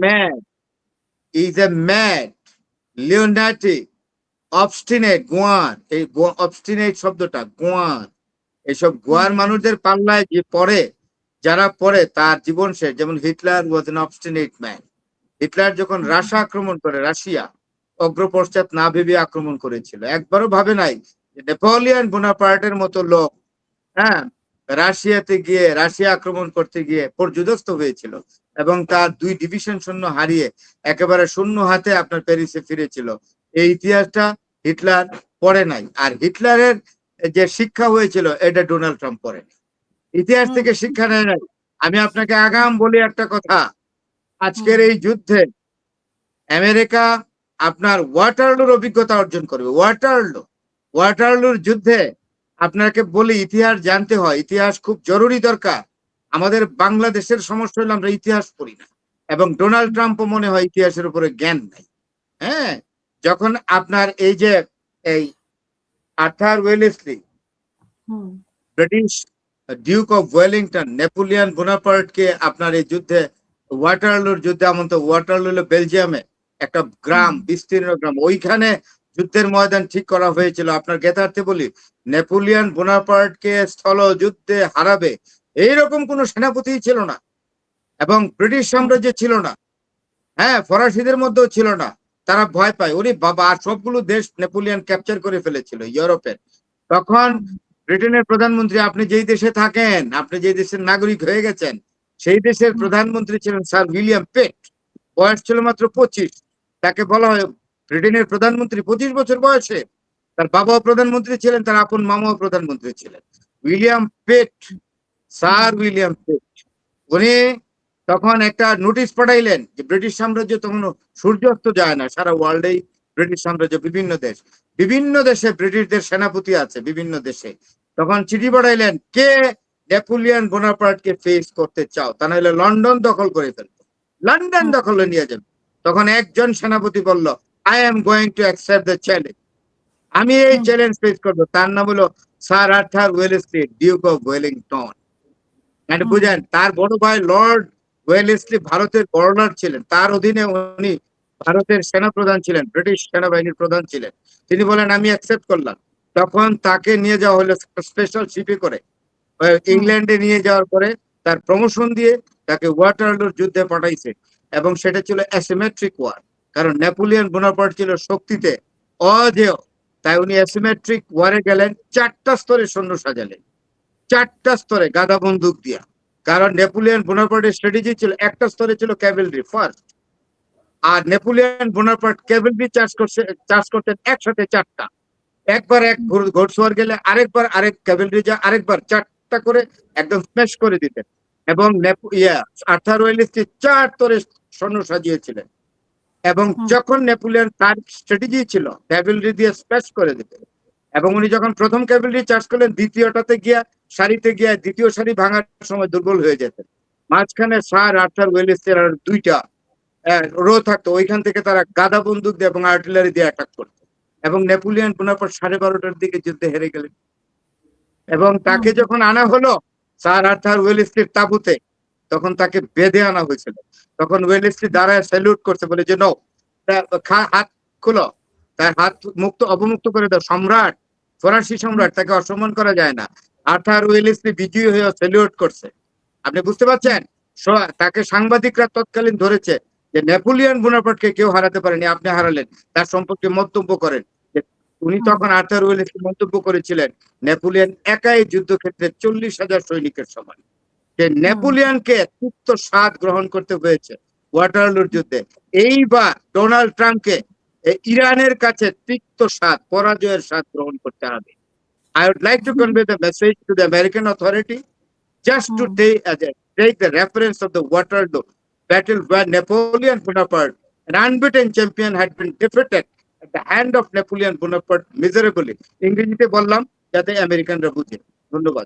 mad. He's a mad, lunatic, obstinate, Goan. এই obstinate শব্দটা গোয়ান। এসব গোয়ার মানুষদের পাল্লায় যে পড়ে, যারা পড়ে তার জীবন শেষ। যেমন Hitler was an obstinate man. Hitler যখন রাশিয়া আক্রমণ করে, রাশিয়া অগ্রপশ্চাৎ না ভেবে আক্রমণ করেছিল, একবারও ভাবে নাই যে নেপোলিয়ন বোনাপার্টের মতো লোক, হ্যাঁ, রাশিয়াতে গিয়ে রাশিয়া আক্রমণ করতে গিয়ে পর্যুদস্ত হয়েছিল এবং তার 2 ডিভিশন সৈন্য হারিয়ে একেবারে শূন্য হাতে আপনার প্যারিসে ফিরেছিল। এই ইতিহাসটা হিটলার পড়ে নাই। আর হিটলারের যে শিক্ষা হয়েছিল এটা ডোনাল্ড ট্রাম্প পড়ে নাই। ইতিহাস থেকে শিক্ষা নেয় নাই। আমি আপনাকে আগাম বলি একটা কথা, আজকের এই যুদ্ধে আমেরিকা আপনার ওয়াটারলুর অভিজ্ঞতা অর্জন করবে। ওয়াটারলুর যুদ্ধে আপনাকে বলি, ইতিহাস জানতে হয়, ইতিহাস খুব জরুরি দরকার। আমাদের বাংলাদেশের সমস্যা হলো আমরা ইতিহাস পড়ি না, এবং ডোনাল্ড ট্রাম্পও মনে হয় ইতিহাসের উপরে জ্ঞান নাই। হ্যাঁ, যখন আপনার এই যে এই Arthur Wellesley, British duke of Wellington, Napoleon বোনাপার্টকে আপনার এই যুদ্ধে ওয়াটারলুর যুদ্ধে ওয়াটারলু হলো বেলজিয়ামে একটা গ্রাম, বিস্তীর্ণ গ্রাম, ওইখানে যুদ্ধের ময়দান ঠিক করা হয়েছিল। আপনার জ্ঞাতার্থে বলি, নেপোলিয়ন বোনাপার্টকে স্থল যুদ্ধে হারাবে এইরকম কোন সেনাপতি ছিল না, এবং ব্রিটিশ সাম্রাজ্য ছিল না, হ্যাঁ, ফরাসিদের মধ্যেও ছিল না। তারা ভয় পায়, ওরে বাবা, আর সবগুলো দেশ নেপোলিয়ন ক্যাপচার করে ফেলেছিল ইউরোপের। তখন ব্রিটেনের প্রধানমন্ত্রী, আপনি যেই দেশে থাকেন, আপনি যে দেশের নাগরিক হয়ে গেছেন, সেই দেশের প্রধানমন্ত্রী ছিলেন স্যার উইলিয়াম পেট। বয়স ছিল মাত্র 25। তাকে বলা হয় ব্রিটেনের প্রধানমন্ত্রী 25 বছর বয়সে। তার বাবাও প্রধানমন্ত্রী ছিলেন, তার আপন মামাও প্রধানমন্ত্রী ছিলেন। উইলিয়াম পেট, স্যার উইলিয়াম পেট, উনি তখন একটা নোটিশ পাঠাইলেন যে ব্রিটিশ সাম্রাজ্য তখন সূর্যাস্ত যায় না, সারা ওয়ার্ল্ডেই ব্রিটিশ সাম্রাজ্য, বিভিন্ন দেশে ব্রিটিশদের সেনাপতি আছে বিভিন্ন দেশে। তখন চিঠি পাঠাইলেন, কে নেপোলিয়ন বোনাপার্টকে ফেস করতে চাও, তা নাহলে লন্ডন দখল করে ফেলবে, লন্ডন দখলে নিয়ে যাবে। তখন একজন সেনাপতি বলল, I am going to accept the challenge, আমি এই চ্যালেঞ্জ ফেস করবো। তার নাম হলো sir Arthur Wellesley, Duke of Wellington. মানে বুঝেন, তার বড় ভাই লর্ড ওয়েলেসলি ভারতের গভর্নর ছিলেন, তার অধীনে উনি ভারতের সেনাপ্রধান ছিলেন, ব্রিটিশ সেনাবাহিনীর প্রধান ছিলেন। তিনি বলেন আমি অ্যাকসেপ্ট করলাম। তখন তাকে নিয়ে যাওয়া হলো স্পেশাল শিপে করে, ইংল্যান্ডে নিয়ে যাওয়ার পরে তার প্রমোশন দিয়ে তাকে ওয়াটারলুর যুদ্ধে পাঠাইছে, এবং সেটা ছিল অ্যাসিমেট্রিক ওয়ার। কারণ নেপোলিয়ন বোনাপার্ট ছিল শক্তিতে অজেয়, তাই উনি অ্যাসিমেট্রিক ওয়ারে গেলেন, 4টা স্তরে সৈন্য সাজালেন, 4টা স্তরে গাদা বন্দুক দিয়া। কারণ নেপোলিয়ন বোনাপার্টের স্ট্র্যাটেজি ছিল, একটা স্তরে ছিল ক্যাভেলরি ফার্স্ট, আর নেপোলিয়ন বোনাপার্ট ক্যাভেলরি চার্জ করতেন একসাথে 4টা। একবার এক ঘোড়সওয়ার গেলে আরেকবার আরেক ক্যাভেলরি যা, আরেকবার 4টা করে একদম স্ম্যাশ করে দিতেন। এবং আর্থার ওয়েলেসলি 4 স্তরে সৈন্য সাজিয়েছিলেন, এবং যখন নেপোলিয়ন, তার স্ট্র্যাটেজি ছিল ক্যাভেলরি দিয়ে স্ম্যাশ করে দিতেন, এবং উনি যখন প্রথম ক্যাভেলরি চার্জ করলেন, দ্বিতীয়টাতে গিয়া সারিতে গিয়া দ্বিতীয় সারি ভাঙার সময় দুর্বল হয়ে যেতেন। মাঝখানে স্যার আর্থার ওয়েলেসের আর 2টা রো থাকতো, ওইখান থেকে তারা গাদা বন্দুক দিয়ে এবং আর্টিলারি দিয়ে অ্যাটাক করতো, এবং নেপোলিয়ন বোনাপার্ট 12:30টার দিকে যুদ্ধে হেরে গেলেন। এবং তাকে যখন আনা হলো স্যার আর্থার ওয়েলেসলির তাঁবুতে, তখন তাকে বেঁধে আনা হয়েছিল। তখন ওয়েলেসলি দাঁড়ায় স্যালুট করছে, বলে যে নো, হাত খুলো, তার হাত অবমুক্ত করে দাও, সম্রাট, ফরাসি সম্রাট, তাকে অসম্মান করা যায় না। আর্থার ওয়েলেসলি বিজয়ী হয়ে স্যালুট করছে। আপনি বুঝতে পারছেন, তাকে সাংবাদিকরা তৎকালীন ধরেছে যে নেপোলিয়ন বোনাপার্টকে কেউ হারাতে পারেনি, আপনি হারালেন। তার সম্পর্কে মন্তব্য করেন যে উনি তখন আর্থার ওয়েলেসলি মন্তব্য করেছিলেন, নেপোলিয়ন একাই যুদ্ধক্ষেত্রে 40,000 সৈনিকের সমান। যে নেপোলিয়নকে তিক্ত স্বাদ গ্রহণ করতে হয়েছে ওয়াটারলুর যুদ্ধে। এইবার ডোনাল্ড ট্রাম্পকে ইরানের কাছে তিক্ত স্বাদ, পরাজয়ের স্বাদ গ্রহণ করতে হবে। I would like to convey the message to the American authority just to take the reference of the Waterloo battle where Napoleon Bonaparte, an unbeaten champion, had been defeated at the hand of Napoleon Bonaparte miserably. ইংরেজিতে বললাম যাতে আমেরিকানরা বুঝে। ধন্যবাদ।